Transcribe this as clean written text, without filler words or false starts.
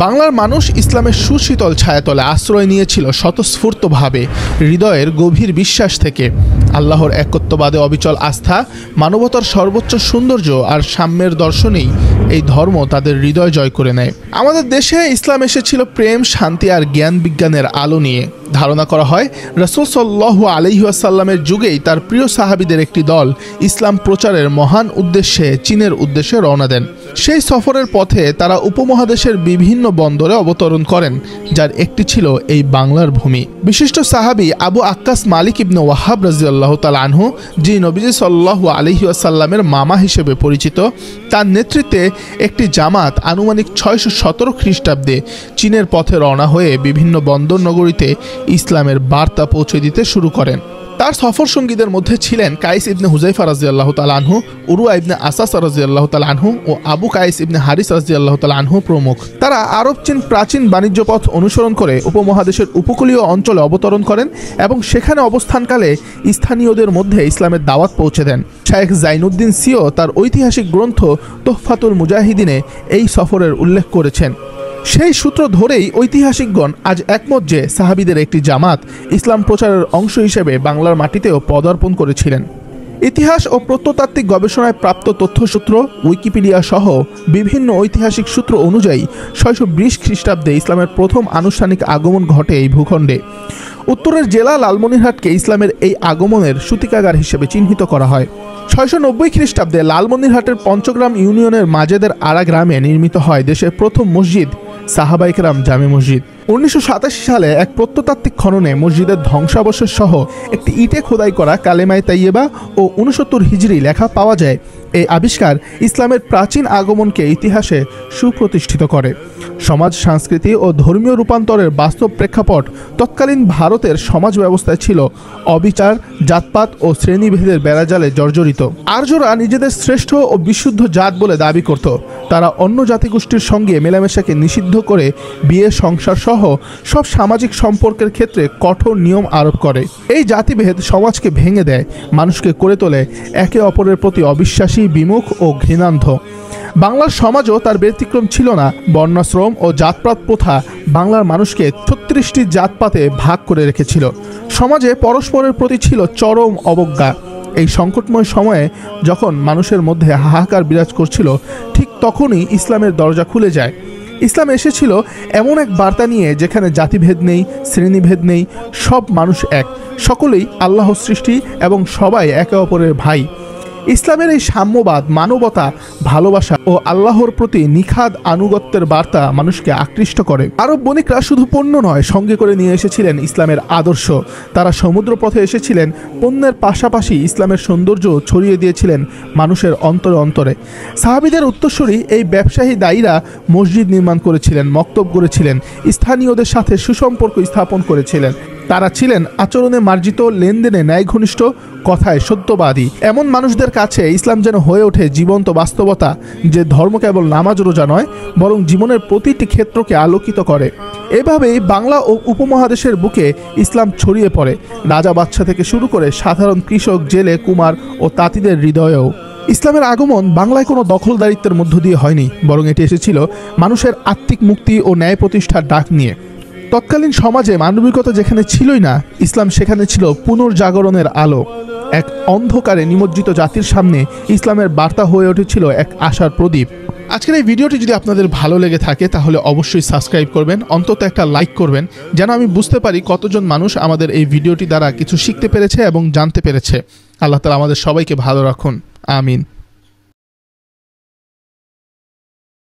বাংলার মানুষ ইসলামের সুশীতল ছায়াতলে আশ্রয় নিয়েছিল স্বতঃস্ফূর্তভাবে, হৃদয়ের গভীর বিশ্বাস থেকে। আল্লাহর একত্ববাদে অবিচল আস্থা, মানবতার সর্বোচ্চ সৌন্দর্য আর সাম্যের দর্শনেই এই ধর্ম তাদের হৃদয় জয় করে নেয়। আমাদের দেশে ইসলাম এসেছিল প্রেম, শান্তি আর জ্ঞান বিজ্ঞানের আলো নিয়ে। ধারণা করা হয় রাসূল সাল্লাল্লাহু আলাইহি ওয়াসাল্লামের যুগেই তার প্রিয় সাহাবীদের একটি দল ইসলাম প্রচারের মহান উদ্দেশ্যে চীনের উদ্দেশ্যে রওনা দেন। সেই সফরের পথে তারা উপমহাদেশের বিভিন্ন বন্দরে অবতরণ করেন, যার একটি ছিল এই বাংলার ভূমি। বিশিষ্ট সাহাবী আবু আক্কাস মালিক ইবনে ওয়াহাব রাদিয়াল্লাহু তাআলা আনহু, যিনি নবীজি সাল্লাল্লাহু আলাইহি ওয়াসাল্লামের মামা হিসেবে পরিচিত, তার নেতৃত্বে একটি জামাত আনুমানিক 617 খ্রিস্টাব্দে চীনের পথে রওনা হয়ে বিভিন্ন বন্দর নগরীতে ইসলামের বার্তা পৌঁছে দিতে শুরু করেন। তার সফর সঙ্গীদের মধ্যে ছিলেন কাইস ইবনে হুযাইফা রাদিয়াল্লাহু তাআলা আনহু, উরওয়া ইবনে আসাস রাদিয়াল্লাহু তাআলা আনহু ও আবু কাইস ইবনে হারিস রাদিয়াল্লাহু তাআলা আনহু প্রমুখ। তারা আরব চীন প্রাচীন বাণিজ্য পথ অনুসরণ করে উপমহাদেশের উপকূলীয় অঞ্চলে অবতরণ করেন এবং সেখানে অবস্থানকালে স্থানীয়দের মধ্যে ইসলামের দাওয়াত পৌঁছে দেন। শায়েখ জাইনুদ্দিন সিও তার ঐতিহাসিক গ্রন্থ তোহফাতুল মুজাহিদিনে এই সফরের উল্লেখ করেছেন। সেই সূত্র ধরেই ঐতিহাসিকগণ আজ একমত যে সাহাবীদের একটি জামাত ইসলাম প্রচারের অংশ হিসেবে বাংলার মাটিতেও পদার্পণ করেছিলেন। ইতিহাস ও প্রত্নতাত্ত্বিক গবেষণায় প্রাপ্ত তথ্যসূত্র, উইকিপিডিয়া সহ বিভিন্ন ঐতিহাসিক সূত্র অনুযায়ী 620 খ্রিস্টাব্দে ইসলামের প্রথম আনুষ্ঠানিক আগমন ঘটে এই ভূখণ্ডে। উত্তরের জেলা লালমনিরহাটকে ইসলামের এই আগমনের সূতিকাগার হিসেবে চিহ্নিত করা হয়। 690 খ্রিস্টাব্দে লালমনিরহাটের পঞ্চগ্রাম ইউনিয়নের মাজেদের আড়া গ্রামে নির্মিত হয় দেশের প্রথম মসজিদ সাহাবায়ে কেরাম জামে মসজিদ। 1987 সালে এক প্রত্নতাত্ত্বিক খননে মসজিদের ধ্বংসাবশেষ সহ একটি ইটে খোদাই করা কালেমায়ে তাইয়েবা ও 69 হিজরি লেখা পাওয়া যায়। এই আবিষ্কার ইসলামের প্রাচীন আগমনকে ইতিহাসে সুপ্রতিষ্ঠিত করে। সমাজ, সংস্কৃতি ও ধর্মীয় রূপান্তরের বাস্তব প্রেক্ষাপট তৎকালীন ভারতের সমাজ ব্যবস্থায় ছিল অবিচার, জাতপাত ও শ্রেণীভেদের বেড়াজালে জর্জরিত। আর্যরা নিজেদের শ্রেষ্ঠ ও বিশুদ্ধ জাত বলে দাবি করত। তারা অন্য জাতিগোষ্ঠীর সঙ্গে মেলামেশাকে নিষিদ্ধ করে বিয়ে, সংসার সহ সব সামাজিক সম্পর্কের ক্ষেত্রে কঠোর নিয়ম আরোপ করে। এই জাতিভেদ সমাজকে ভেঙে দেয়, মানুষকে করে তোলে একে অপরের প্রতি অবিশ্বাসী, বিমুখ ও ঘৃণান্ধ। বাংলার সমাজও তার ব্যতিক্রম ছিল না। বর্ণাশ্রম ও জাতপাত প্রথা বাংলার মানুষকে 36টি জাতপাতে ভাগ করে রেখেছিল। সমাজে পরস্পরের প্রতি ছিল চরম অবজ্ঞা। এই সংকটময় সময়ে যখন মানুষের মধ্যে হাহাকার বিরাজ করছিল, ঠিক তখনই ইসলামের দরজা খুলে যায়। ইসলাম এসেছিল এমন এক বার্তা নিয়ে যেখানে জাতিভেদ নেই, শ্রেণীভেদ নেই, সব মানুষ এক, সকলেই আল্লাহর সৃষ্টি এবং সবাই একে অপরের ভাই। ইসলামের এই সাম্যবাদ, মানবতা, ভালোবাসা ও আল্লাহর প্রতি নিখাদ আনুগত্যের বার্তা মানুষকে আকৃষ্ট করে। আরব বণিকরা শুধু পণ্য নয়, সঙ্গে করে নিয়ে এসেছিলেন ইসলামের আদর্শ। তারা সমুদ্রপথে এসেছিলেন, পণ্যের পাশাপাশি ইসলামের সৌন্দর্য ছড়িয়ে দিয়েছিলেন মানুষের অন্তরে অন্তরে। সাহাবীদের উত্তরসূরি এই ব্যবসায়ী দায়ীরা মসজিদ নির্মাণ করেছিলেন, মক্তব গড়েছিলেন, স্থানীয়দের সাথে সুসম্পর্ক স্থাপন করেছিলেন। তারা ছিলেন আচরণে মার্জিত, লেনদেনে ন্যায় ঘনিষ্ঠ, কথায় সত্যবাদী। এমন মানুষদের কাছে ইসলাম যেন হয়ে ওঠে জীবন্ত বাস্তবতা, যে ধর্ম কেবল নামাজ রোজা নয়, বরং জীবনের প্রতিটি ক্ষেত্রকে আলোকিত করে। এভাবেই বাংলা ও উপমহাদেশের বুকে ইসলাম ছড়িয়ে পড়ে, রাজা বাদশা থেকে শুরু করে সাধারণ কৃষক, জেলে, কুমার ও তাঁতিদের হৃদয়েও। ইসলামের আগমন বাংলায় কোনো দখলদারিত্বের মধ্য দিয়ে হয়নি, বরং এটি এসেছিল মানুষের আত্মিক মুক্তি ও ন্যায় প্রতিষ্ঠার ডাক নিয়ে। তৎকালীন সমাজে মানবিকতা যেখানে ছিলই না, ইসলাম সেখানে ছিল পুনর্জাগরণের আলো। এক অন্ধকারে নিমজ্জিত জাতির সামনে ইসলামের বার্তা হয়ে উঠেছিল এক আশার প্রদীপ। আজকের এই ভিডিওটি যদি আপনাদের ভালো লেগে থাকে তাহলে অবশ্যই সাবস্ক্রাইব করবেন, অন্তত একটা লাইক করবেন, যেন আমি বুঝতে পারি কতজন মানুষ আমাদের এই ভিডিওটি দ্বারা কিছু শিখতে পেরেছে এবং জানতে পেরেছে। আল্লাহ তাআলা আমাদের সবাইকে ভালো রাখুন। আমিন।